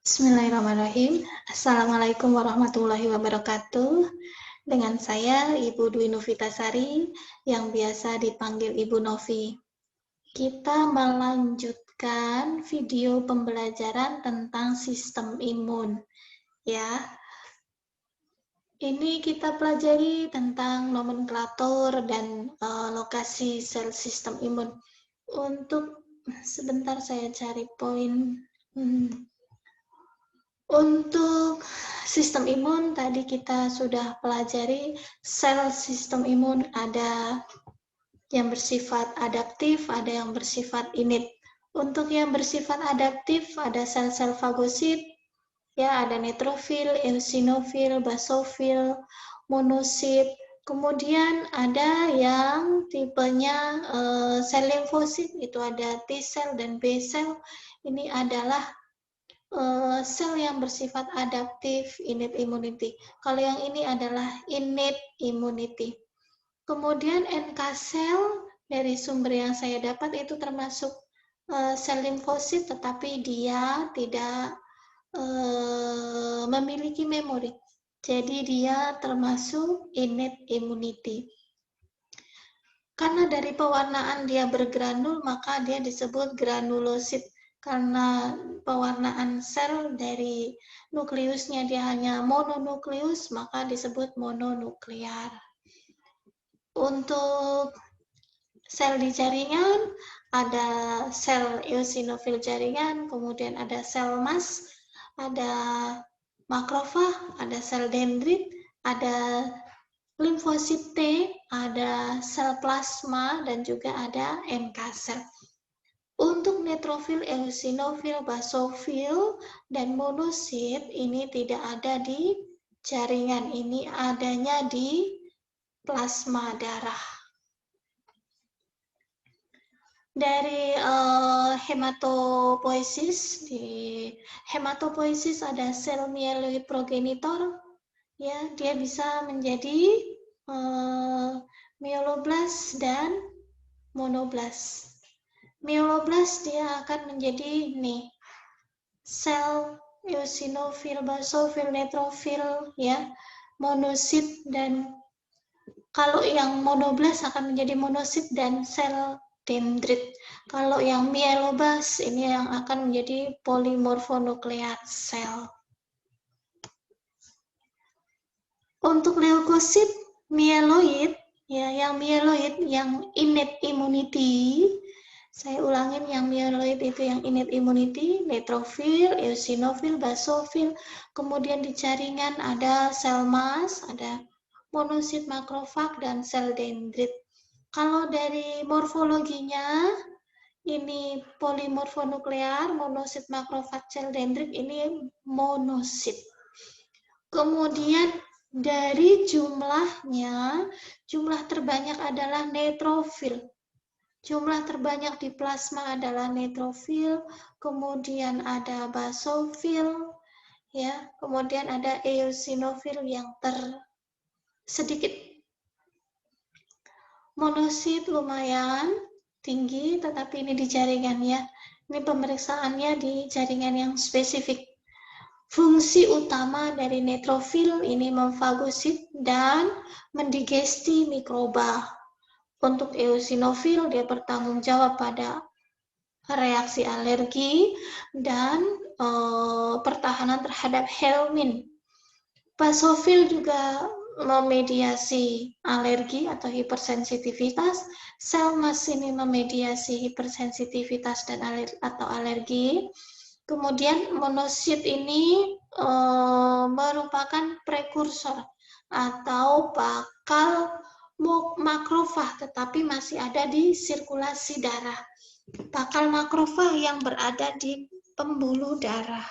Bismillahirrahmanirrahim. Assalamualaikum warahmatullahi wabarakatuh. Dengan saya Ibu Dwi Novitasari yang biasa dipanggil Ibu Novi. Kita melanjutkan video pembelajaran tentang sistem imun. Ya, ini kita pelajari tentang nomenklatur dan lokasi sel sistem imun. Untuk sebentar saya cari poin. Untuk sistem imun, tadi kita sudah pelajari sel sistem imun ada yang bersifat adaptif, ada yang bersifat innate. Untuk yang bersifat adaptif, ada sel-sel fagosit, ya ada neutrofil, eosinofil, basofil, monosit. Kemudian ada yang tipenya sel limfosit, itu ada T cell dan B cell. Ini adalah sel yang bersifat adaptif, innate immunity. Kalau yang ini adalah innate immunity. Kemudian NK cell dari sumber yang saya dapat itu termasuk sel limfosit, tetapi dia tidak memiliki memori. Jadi dia termasuk innate immunity. Karena dari pewarnaan dia bergranul, maka dia disebut granulosit. Karena pewarnaan sel dari nukleusnya dia hanya mononukleus, maka disebut mononuklear. Untuk sel di jaringan, ada sel eosinofil jaringan, kemudian ada sel mas, ada makrofag, ada sel dendrit, ada limfosit T, ada sel plasma, dan juga ada NK sel. Untuk neutrofil, eosinofil, basofil, dan monosit ini tidak ada di jaringan, ini adanya di plasma darah. Dari hematopoiesis, di hematopoiesis ada sel mieloid progenitor, ya dia bisa menjadi myeloblas dan monoblas. Myeloblas dia akan menjadi nih sel eosinofil, basofil, neutrofil, ya monosit, dan kalau yang monoblas akan menjadi monosit dan sel dendrit. Kalau yang myeloblas ini yang akan menjadi polimorfonukleat sel. Untuk leukosit mieloid, ya yang mieloid yang innate immunity, saya ulangin yang mieloid itu yang innate immunity, neutrofil, eosinofil, basofil, kemudian di jaringan ada sel mas, ada monosit, makrofag, dan sel dendrit. Kalau dari morfologinya, ini polimorfonuklear, monosit, makrofag, sel dendrit, ini monosit. Kemudian dari jumlahnya, jumlah terbanyak adalah neutrofil. Jumlah terbanyak di plasma adalah neutrofil, kemudian ada basofil, ya, kemudian ada eosinofil yang sedikit. Monosit lumayan tinggi, tetapi ini di jaringan, ya. Ini pemeriksaannya di jaringan yang spesifik. Fungsi utama dari neutrofil ini memfagosit dan mendigesti mikroba. Untuk eosinofil, dia bertanggung jawab pada reaksi alergi dan pertahanan terhadap helmin. Basofil juga memediasi alergi atau hipersensitivitas. Sel mas ini memediasi hipersensitivitas dan atau alergi. Kemudian monosit ini merupakan prekursor atau bakal makrofag, tetapi masih ada di sirkulasi darah. Bakal makrofag yang berada di pembuluh darah.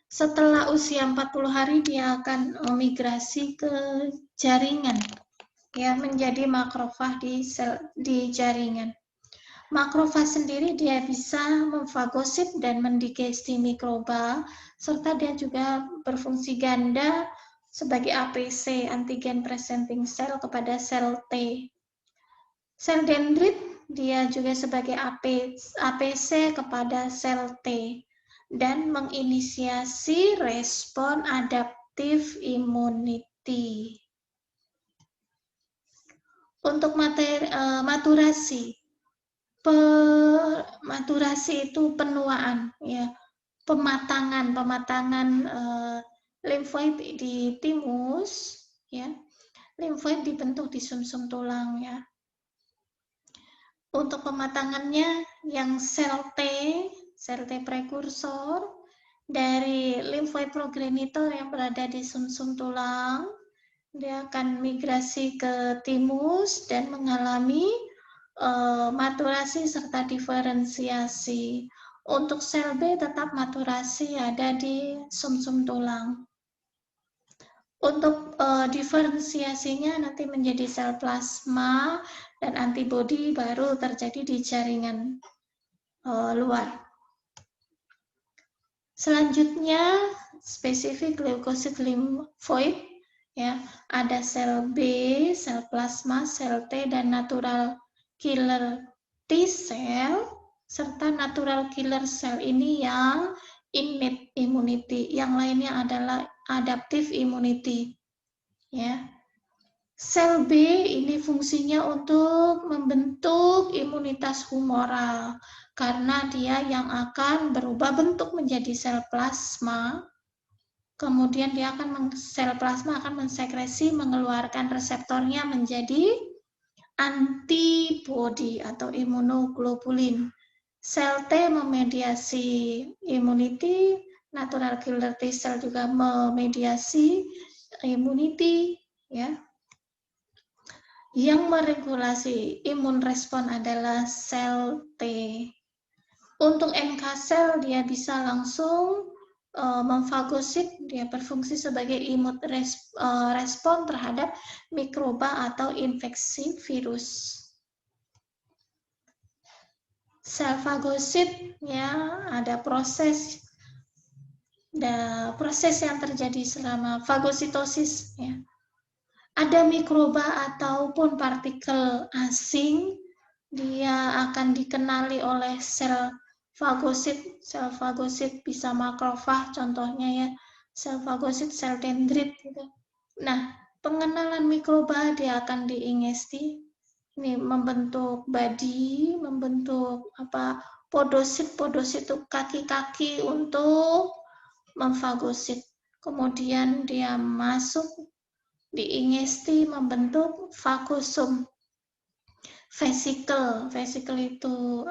Setelah usia 40 hari dia akan migrasi ke jaringan, ya, menjadi makrofag di jaringan. Makrofag sendiri dia bisa memfagosit dan mendigesti mikroba, serta dia juga berfungsi ganda sebagai APC, antigen presenting cell, kepada sel T. Sel dendrit dia juga sebagai APC kepada sel T. dan menginisiasi respon adaptif immunity. Untuk maturasi. Maturasi itu penuaan, ya, pematangan limfoid di timus, ya. Limfoid dibentuk di sumsum tulang, ya. Untuk pematangannya yang sel T prekursor dari limfoid progenitor yang berada di sumsum tulang, dia akan migrasi ke timus dan mengalami maturasi serta diferensiasi. Untuk sel B tetap maturasi ada di sumsum tulang. Untuk diferensiasinya nanti menjadi sel plasma dan antibodi baru terjadi di jaringan luar. Selanjutnya spesifik leukosit limfoid, ya, ada sel B, sel plasma, sel T dan natural killer T cell serta natural killer cell ini yang innate immunity, yang lainnya adalah adaptive immunity, ya. Sel B ini fungsinya untuk membentuk imunitas humoral karena dia yang akan berubah bentuk menjadi sel plasma. Kemudian sel plasma akan mensekresi, mengeluarkan reseptornya menjadi antibodi atau imunoglobulin. Sel T memediasi immunity, natural killer T cell juga memediasi immunity, ya. Yang meregulasi imun respon adalah sel T. Untuk NK cell dia bisa langsung memfagosit, dia berfungsi sebagai imun respon terhadap mikroba atau infeksi virus. Sel fagosit, ya, ada proses yang terjadi selama fagositosis, ya. Ada mikroba ataupun partikel asing, dia akan dikenali oleh sel fagosit. Sel fagosit bisa makrofag contohnya, ya, sel fagosit, sel dendrit gitu. Nah, pengenalan mikroba dia akan diingesti, ini membentuk body, membentuk podosit itu kaki-kaki untuk memfagosit. Kemudian dia masuk diingesti membentuk fagosum. Vesicle itu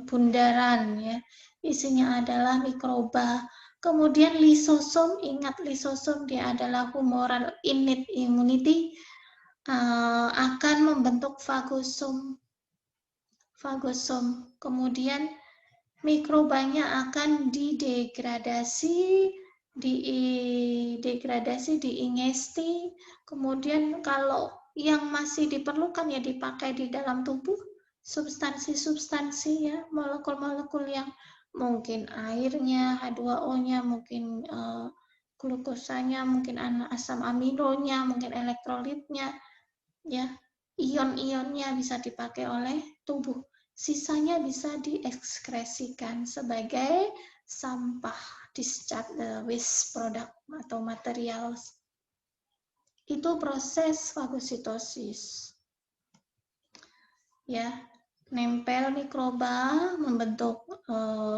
bundaran, ya, isinya adalah mikroba. Kemudian lisosom, ingat lisosom dia adalah humoral innate immunity, akan membentuk fagosum. Kemudian mikrobanya akan didegradasi, diingesti. Kemudian kalau yang masih diperlukan ya dipakai di dalam tubuh, substansi-substansi, ya, molekul-molekul yang mungkin airnya, H2O-nya, mungkin glukosanya, mungkin asam aminonya, mungkin elektrolitnya, ya, ion-ionnya bisa dipakai oleh tubuh. Sisanya bisa diekskresikan sebagai sampah, discharge waste product atau material. Itu proses fagositosis. Ya, nempel mikroba membentuk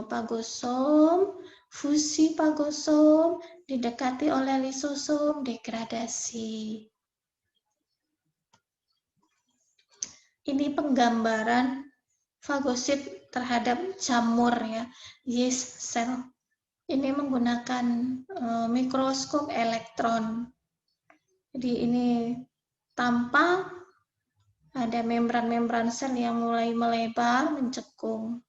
fagosom, fusi fagosom, didekati oleh lisosom, degradasi. Ini penggambaran fagosit terhadap jamur, ya, yeast cell. Ini menggunakan mikroskop elektron. Jadi ini tampak ada membran-membran sel yang mulai melebar, mencekung.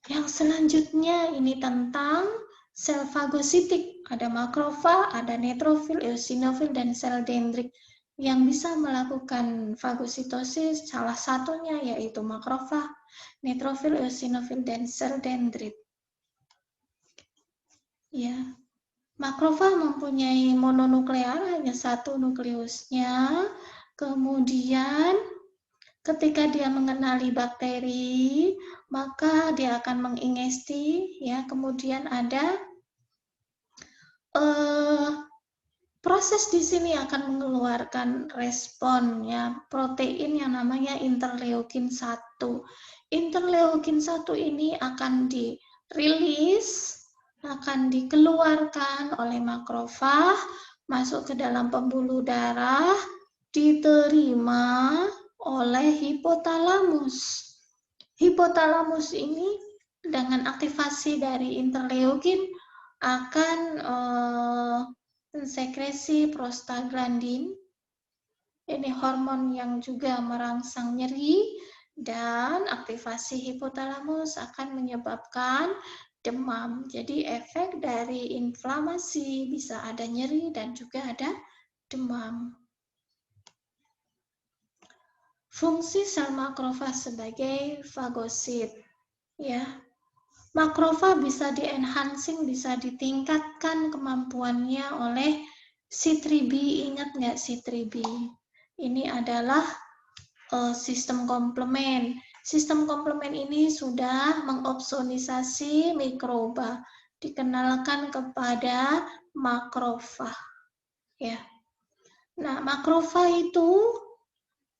Yang selanjutnya ini tentang sel fagositik. Ada makrofag, ada neutrofil, eosinofil, dan sel dendrit yang bisa melakukan fagositosis. Salah satunya yaitu makrofag, neutrofil, eosinofil, dan sel dendrit. Ya, makrofag mempunyai mononuklear, hanya satu nukleusnya. Kemudian Ketika dia mengenali bakteri, maka dia akan mengingesti, ya. Kemudian ada proses di sini akan mengeluarkan respon, ya, protein yang namanya interleukin 1. Interleukin 1 ini akan dirilis, akan dikeluarkan oleh makrofag, masuk ke dalam pembuluh darah, diterima oleh hipotalamus. Hipotalamus ini dengan aktivasi dari interleukin akan mensekresi prostaglandin. Ini hormon yang juga merangsang nyeri, dan aktivasi hipotalamus akan menyebabkan demam. Jadi efek dari inflamasi bisa ada nyeri dan juga ada demam. Fungsi sel makrofag sebagai fagosit, ya. Makrofag bisa di-enhancing, bisa ditingkatkan kemampuannya oleh C3b. Ingat nggak C3b? Ini adalah sistem komplement. Sistem komplement ini sudah mengopsonisasi mikroba, dikenalkan kepada makrofag, ya. Nah, makrofag itu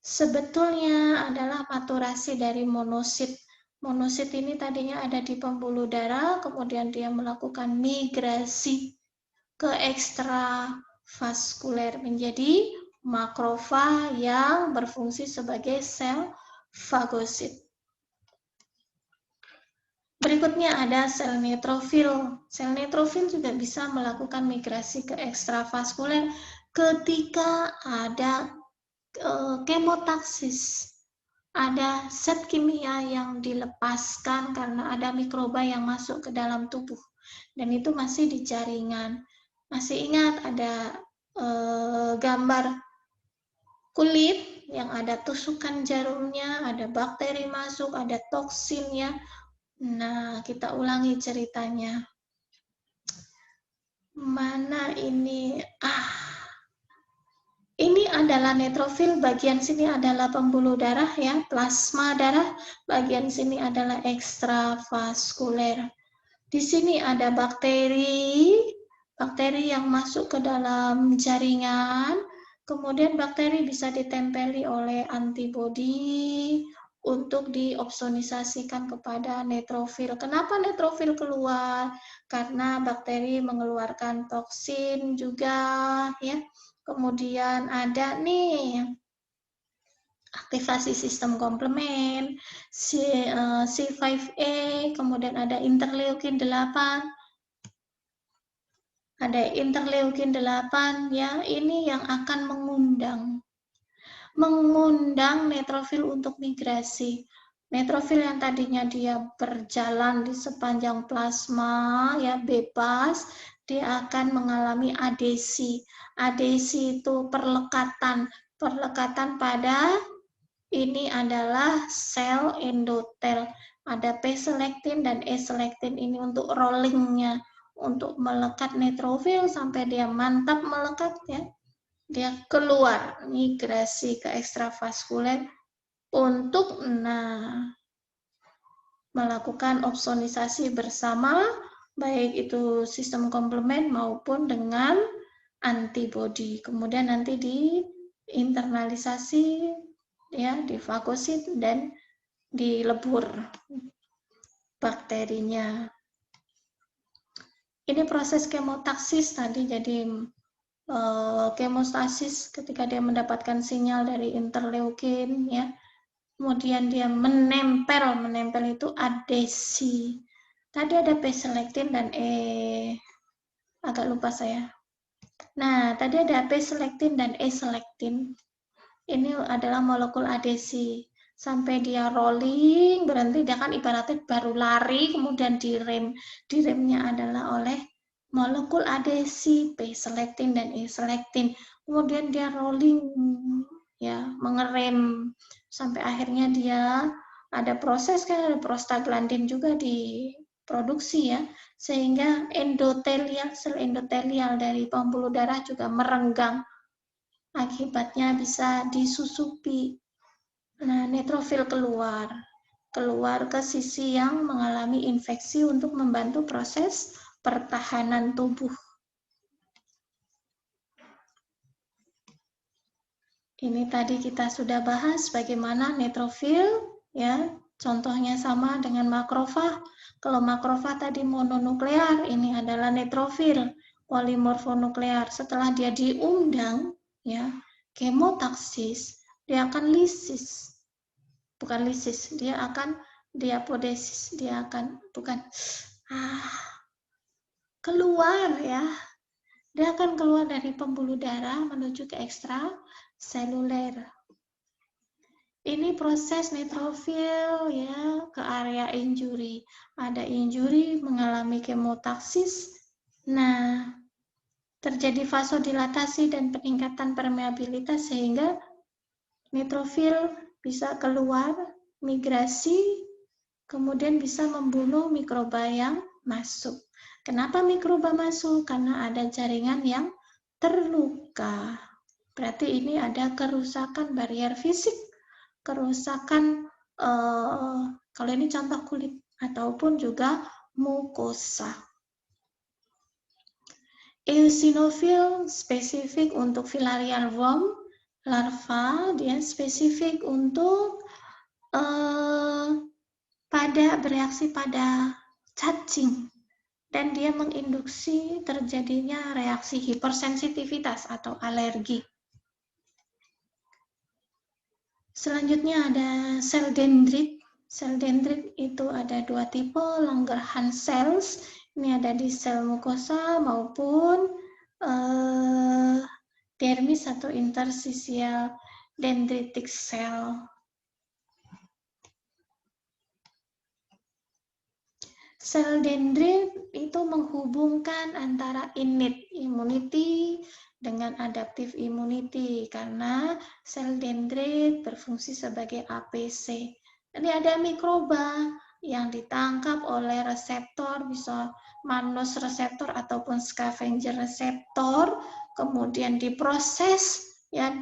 sebetulnya adalah maturasi dari monosit. Monosit ini tadinya ada di pembuluh darah, kemudian dia melakukan migrasi ke ekstravaskuler menjadi makrofag yang berfungsi sebagai sel fagosit. Berikutnya ada sel neutrofil. Sel neutrofil juga bisa melakukan migrasi ke ekstravaskuler ketika ada kemotaksis, ada zat kimia yang dilepaskan karena ada mikroba yang masuk ke dalam tubuh, dan itu masih di jaringan. Masih ingat ada gambar kulit yang ada tusukan jarumnya, ada bakteri masuk, ada toksinnya. Nah, kita ulangi ceritanya. Mana ini? Ini adalah neutrofil, bagian sini adalah pembuluh darah, ya, plasma darah, bagian sini adalah ekstravaskuler. Di sini ada bakteri yang masuk ke dalam jaringan, kemudian bakteri bisa ditempeli oleh antibodi untuk diopsonisasikan kepada neutrofil. Kenapa neutrofil keluar? Karena bakteri mengeluarkan toksin juga, ya. Kemudian ada nih aktivasi sistem komplement, C5a, kemudian ada interleukin 8. Ada interleukin 8, ya, ini yang akan mengundang neutrofil untuk migrasi. Neutrofil yang tadinya dia berjalan di sepanjang plasma, ya, bebas, dia akan mengalami adesi. Adesi itu perlekatan pada ini adalah sel endotel. Ada P-selektin dan E-selektin ini untuk rollingnya, untuk melekat neutrofil sampai dia mantap melekat, ya. Dia keluar, migrasi ke ekstravaskuler untuk melakukan opsonisasi bersama, baik itu sistem komplement maupun dengan antibodi. Kemudian nanti diinternalisasi, ya, difagosit dan dilebur bakterinya. Ini proses kemotaksis tadi, jadi kemostasis ketika dia mendapatkan sinyal dari interleukin, ya. Kemudian dia menempel itu adesi. Tadi ada P-selektin dan agak lupa saya. Nah, tadi ada P-selektin dan E-selektin. Ini adalah molekul adesi. Sampai dia rolling, berhenti, dia kan ibaratnya baru lari, kemudian direm. Diremnya adalah oleh molekul adesi, P-selektin dan E-selektin. Kemudian dia rolling, ya, mengerem sampai akhirnya dia ada proses, kan ada prostaglandin juga diproduksi, ya, sehingga endotelial, sel endotelial dari pembuluh darah juga merenggang, akibatnya bisa disusupi. Nah, neutrofil keluar ke sisi yang mengalami infeksi untuk membantu proses pertahanan tubuh. Ini tadi kita sudah bahas bagaimana neutrofil, ya. Contohnya sama dengan makrofag. Kalau makrofag tadi mononuklear, ini adalah neutrofil polimorfonuklear. Setelah dia diundang, ya, kemotaksis, dia akan lisis. Bukan lisis, dia akan diapodesis, dia akan keluar, ya. Dia akan keluar dari pembuluh darah menuju ke ekstraseluler. Ini proses neutrofil, ya, ke area injury. Ada injury mengalami kemotaksis. Nah, terjadi vasodilatasi dan peningkatan permeabilitas sehingga neutrofil bisa keluar, migrasi, kemudian bisa membunuh mikroba yang masuk. Kenapa mikroba masuk? Karena ada jaringan yang terluka. Berarti ini ada kerusakan barier fisik, kerusakan, kalau ini contoh kulit, ataupun juga mukosa. Eosinofil spesifik untuk filarial worm, larva, dia spesifik untuk bereaksi pada cacing, dan dia menginduksi terjadinya reaksi hipersensitivitas atau alergi. Selanjutnya ada sel dendrit. Sel dendrit itu ada dua tipe, Langerhans cells. Ini ada di sel mukosa maupun dermis atau interstitial dendritic cell. Sel dendrit itu menghubungkan antara innate immunity dengan adaptive immunity karena sel dendrit berfungsi sebagai APC. Ini ada mikroba yang ditangkap oleh reseptor, bisa Mannus reseptor ataupun scavenger reseptor, kemudian diproses, ya,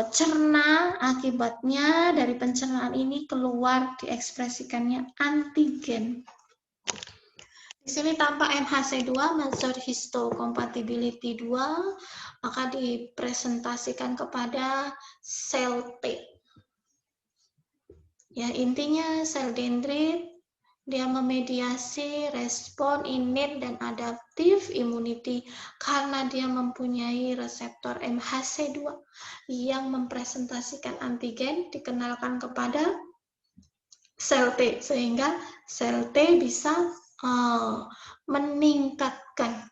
cerna, akibatnya dari pencernaan ini keluar diekspresikannya antigen. Di sini tampak MHC2, Mazor histocompatibility 2, maka dipresentasikan kepada sel T. Ya, intinya sel dendrit dia memediasi respon innate dan adaptive immunity karena dia mempunyai reseptor MHC2 yang mempresentasikan antigen dikenalkan kepada sel T, sehingga sel T bisa meningkatkan.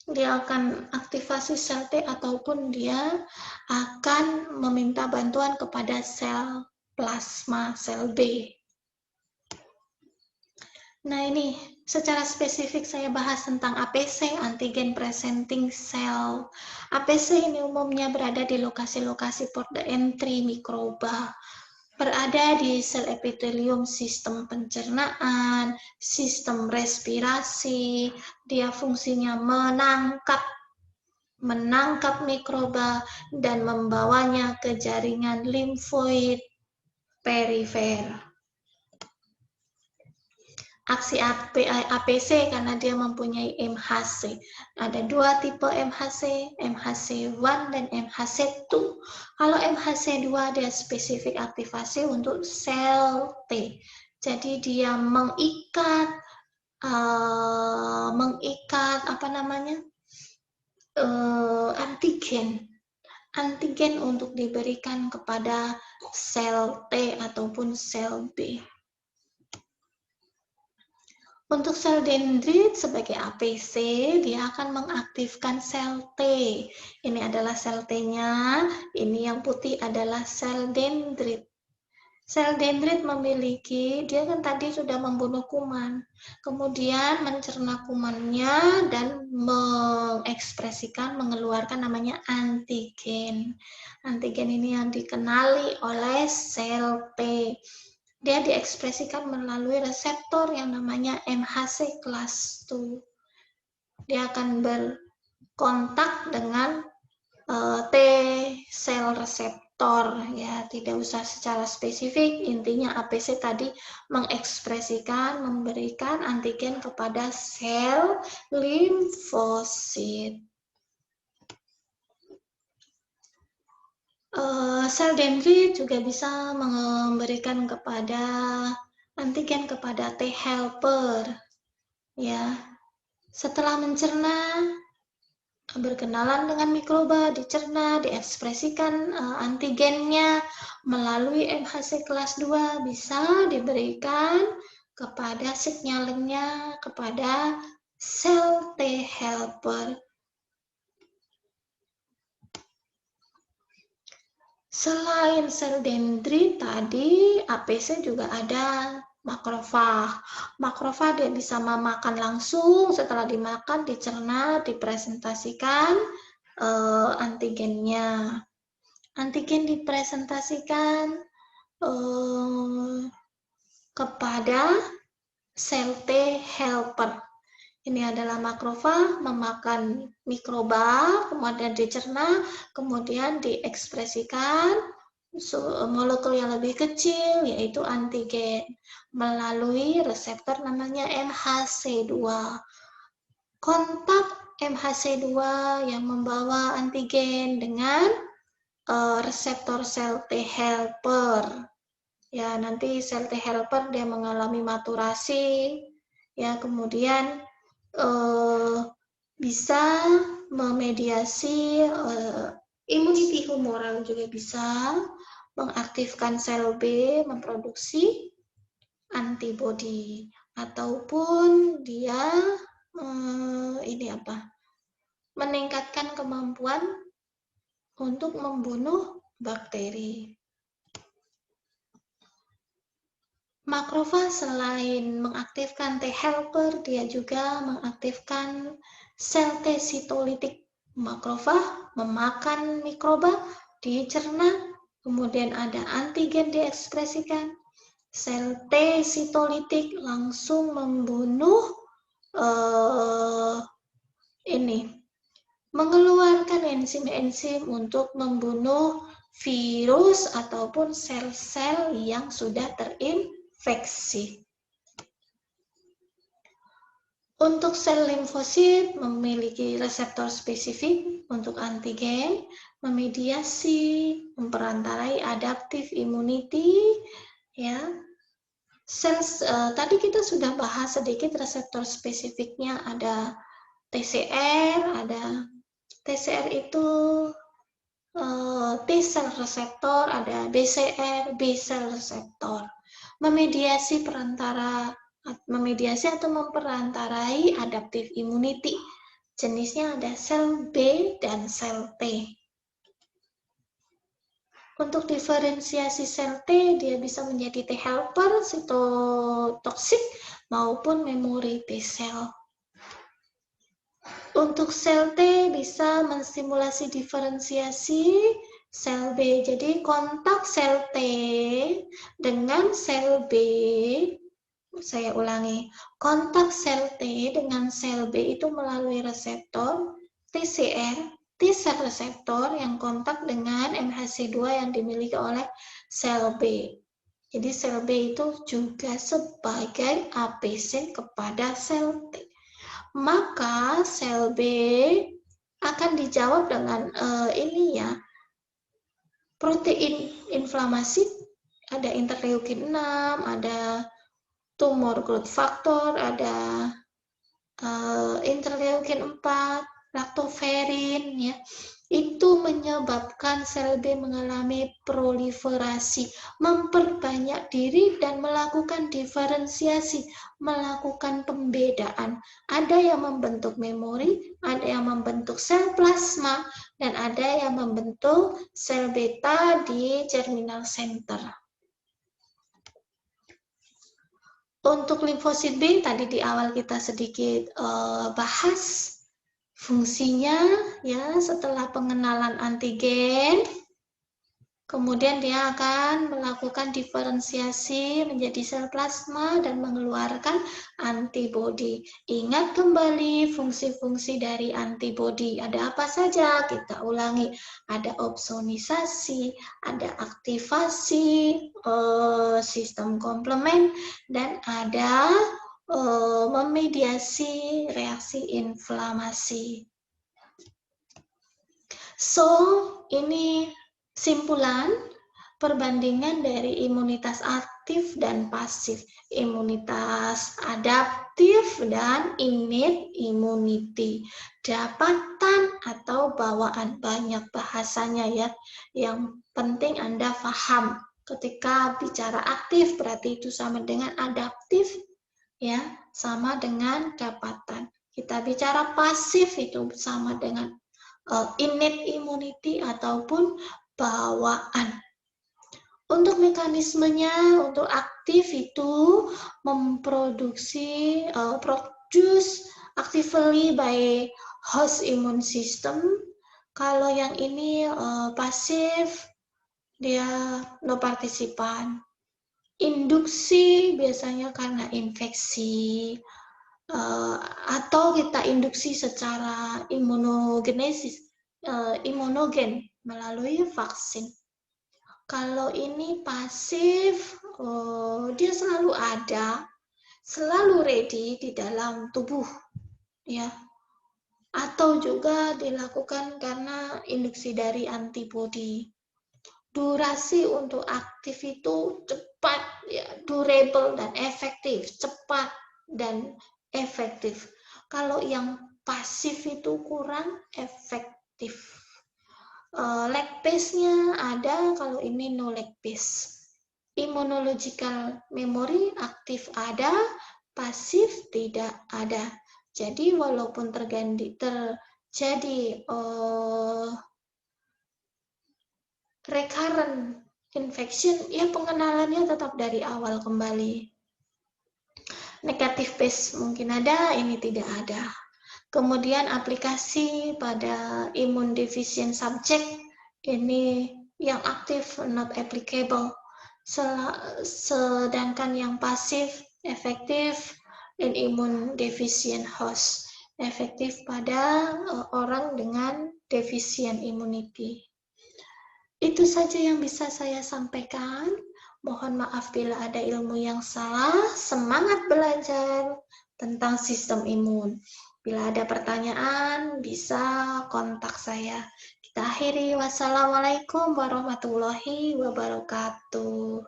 Dia akan aktivasi sel T ataupun dia akan meminta bantuan kepada sel plasma, sel B. Nah, ini secara spesifik saya bahas tentang APC, antigen presenting cell. APC ini umumnya berada di lokasi-lokasi port the entry mikroba, berada di sel epitelium sistem pencernaan, sistem respirasi. Dia fungsinya menangkap mikroba dan membawanya ke jaringan limfoid perifer. Aksi APC karena dia mempunyai MHC. Ada dua tipe MHC, MHC1 dan MHC2. Kalau MHC2 dia spesifik aktivasi untuk sel T. Jadi dia mengikat antigen untuk diberikan kepada sel T ataupun sel B. Untuk sel dendrit sebagai APC, dia akan mengaktifkan sel T. Ini adalah sel T-nya, ini yang putih adalah sel dendrit. Sel dendrit dia kan tadi sudah membunuh kuman, kemudian mencerna kumannya dan mengeluarkan namanya antigen. Antigen ini yang dikenali oleh sel T. Dia diekspresikan melalui reseptor yang namanya MHC class 2. Dia akan berkontak dengan T sel reseptor. reseptor, ya, tidak usah secara spesifik. Intinya APC tadi mengekspresikan, memberikan antigen kepada sel limfosit. Sel dendrit juga bisa memberikan kepada antigen kepada T helper, ya. Setelah mencerna, berkenalan dengan mikroba, dicerna, diekspresikan antigennya melalui MHC kelas 2, bisa diberikan kepada signalingnya kepada sel T helper. Selain sel dendrit tadi, APC juga ada makrofag. Makrofag dia bisa memakan langsung, setelah dimakan, dicerna, dipresentasikan antigennya. Antigen dipresentasikan kepada sel T helper. Ini adalah makrofag memakan mikroba, kemudian dicerna, kemudian diekspresikan molekul yang lebih kecil, yaitu antigen, melalui reseptor namanya MHC2. Kontak MHC2 yang membawa antigen dengan reseptor sel T helper. Ya, nanti sel T helper dia mengalami maturasi, ya, kemudian bisa memediasi immunity humoral, juga bisa mengaktifkan sel B memproduksi antibodi, ataupun dia meningkatkan kemampuan untuk membunuh bakteri. Makrofag selain mengaktifkan T helper, dia juga mengaktifkan sel T sitolitik. Makrofag memakan mikroba, dicerna, kemudian ada antigen diekspresikan. Sel T sitolitik langsung membunuh mengeluarkan enzim-enzim untuk membunuh virus ataupun sel-sel yang sudah terinfeksi. Untuk sel limfosit memiliki reseptor spesifik untuk antigen, memediasi, memperantarai adaptive immunity, ya. Tadi kita sudah bahas sedikit reseptor spesifiknya, ada TCR, ada TCR itu T cell reseptor, ada BCR, B cell reseptor. Memediasi atau memperantarai adaptive immunity. Jenisnya ada sel B dan sel T. Untuk diferensiasi sel T, dia bisa menjadi T helper, sitotoksik, maupun memori T cell. Untuk sel T bisa menstimulasi diferensiasi sel B. Jadi kontak sel T dengan sel B, saya ulangi, kontak sel T dengan sel B itu melalui reseptor TCR, T-cell reseptor yang kontak dengan MHC2 yang dimiliki oleh sel B. Jadi sel B itu juga sebagai APC kepada sel T. Maka sel B akan dijawab dengan protein inflamasi, ada interleukin 6, ada tumor growth factor, ada interleukin 4, lactoferrin, ya. Itu menyebabkan sel B mengalami proliferasi, memperbanyak diri dan melakukan diferensiasi, melakukan pembedaan. Ada yang membentuk memori, ada yang membentuk sel plasma, dan ada yang membentuk sel beta di germinal center. Untuk limfosit B, tadi di awal kita sedikit bahas fungsinya, ya, setelah pengenalan antigen. Kemudian dia akan melakukan diferensiasi menjadi sel plasma dan mengeluarkan antibodi. Ingat kembali fungsi-fungsi dari antibodi. Ada apa saja? Kita ulangi. Ada opsonisasi, ada aktivasi sistem komplement, dan ada memediasi reaksi inflamasi. So, ini simpulan perbandingan dari imunitas aktif dan pasif, imunitas adaptif dan innate immunity, dapatan atau bawaan, banyak bahasanya ya. Yang penting Anda paham. Ketika bicara aktif berarti itu sama dengan adaptif ya, sama dengan dapatan. Kita bicara pasif itu sama dengan innate immunity ataupun bawaan. Untuk mekanismenya, untuk aktif itu memproduksi produce actively by host immune system. Kalau yang ini pasif, dia no partisipan. Induksi biasanya karena infeksi, atau kita induksi secara imunogenesis, imunogen melalui vaksin. Kalau ini pasif, dia selalu ada, selalu ready di dalam tubuh, ya. Atau juga dilakukan karena induksi dari antibodi. Durasi untuk aktif itu cepat, ya, durable dan efektif, cepat dan efektif. Kalau yang pasif itu kurang efektif. Lag pace-nya ada, kalau ini no lag pace. Immunological memory aktif ada, pasif tidak ada. Jadi walaupun terjadi recurrent infection, ya pengenalannya tetap dari awal kembali. Negative pace mungkin ada, ini tidak ada. Kemudian aplikasi pada immune deficient subject, ini yang aktif not applicable. Sedangkan yang pasif efektif in immune deficient host, efektif pada orang dengan deficient immunity. Itu saja yang bisa saya sampaikan. Mohon maaf bila ada ilmu yang salah. Semangat belajar tentang sistem imun. Bila ada pertanyaan, bisa kontak saya. Kita akhiri. Wassalamualaikum warahmatullahi wabarakatuh.